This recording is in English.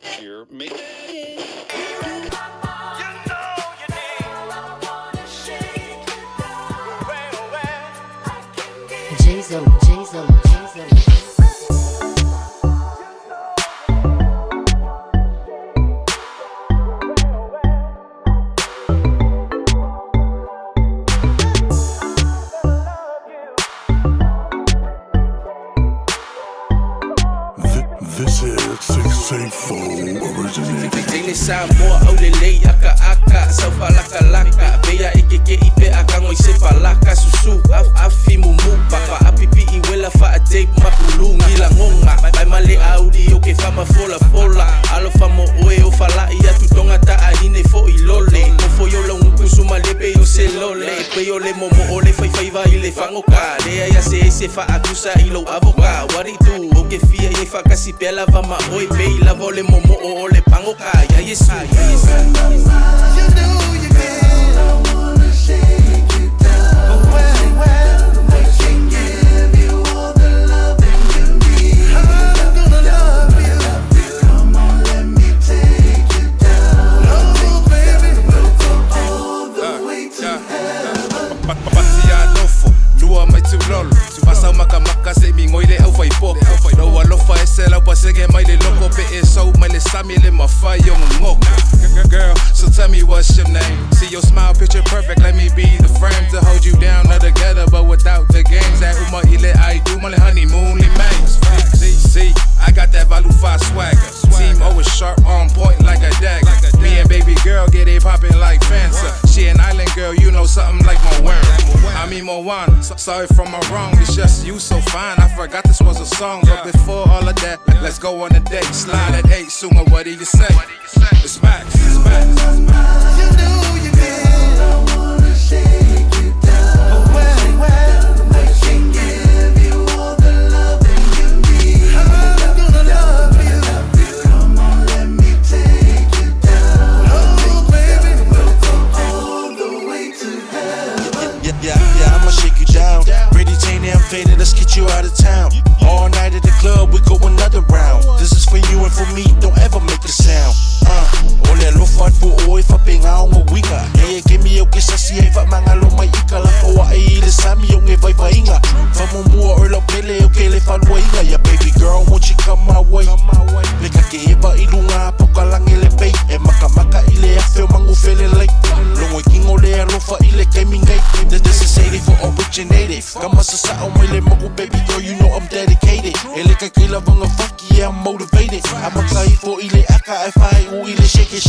Here, make J-Zo. This is 684 Originated. Tene Samoan aulelei aka saufa laka Bea ikeke ipe akangoi sepa laka susu afi mumu papa apipi iwela fa a tape mapulu ngila ngonga bai male audi oke fama fola alo famo oe o fala ia tutonga ta ahine fo ilole mofo yo la unku suma lepe yo se lole pe yo le momo ole fai va ile fangoka lea ya se fa akusa ilo avoka wari tu oke fia ye fa kasi pela va ma oi pe la vole momo ole pangoka ya yesu you know you can I wanna shake you down I can give you all the loving you need I'm gonna love you come on let me take you down oh baby we'll go all the way to heaven Papatia nofo lua mai tu lolo pasa maka se mi ngoile au fai po no alofa esela pasege mai le loco pe eso mai le sami le mafai yo ngoko girl so tell me what's your name see your smile picture perfect let me be the frame to hold you down not together but without the games that uma ile I do my honeymoon le maze see I got that Valufa swagger team always sharp on point like a dagger me and baby girl get it popping like Fanta she an island girl you know something like Moana I mean Moana sorry for my wrong it's just you so fine I forgot this was a song but before all of that let's go on a date slide at 8 sooner what do you say it's Max you know you can I wanna shake you down I can give you all the loving you need I'm gonna love you come on let me take you down oh baby we'll go all the way to heaven yeah I'ma shake you down ready Tane I'm faded let's get you out of town all night at the club we go another round this is for you and for me don't ever make a sound ole lo fat po oi fa penga o winga hey give me o que sasi e fa manga lo mai ikala ko wa e le sami o nge vai inga fa mo mo o lo pele o que le fa lo inga ya baby girl won't you come my way le ka ke e ba ilunga po kalang ele pay e maka ile a feel mangu fele like lo mo kingo le lo fa ile ke mingai this is 84 Originated kama sa o mai le magu baby girl you know I'm dedicated ele ka kila vanga fuck yeah I'm motivated I'm a guy for ile aka if I ile shake it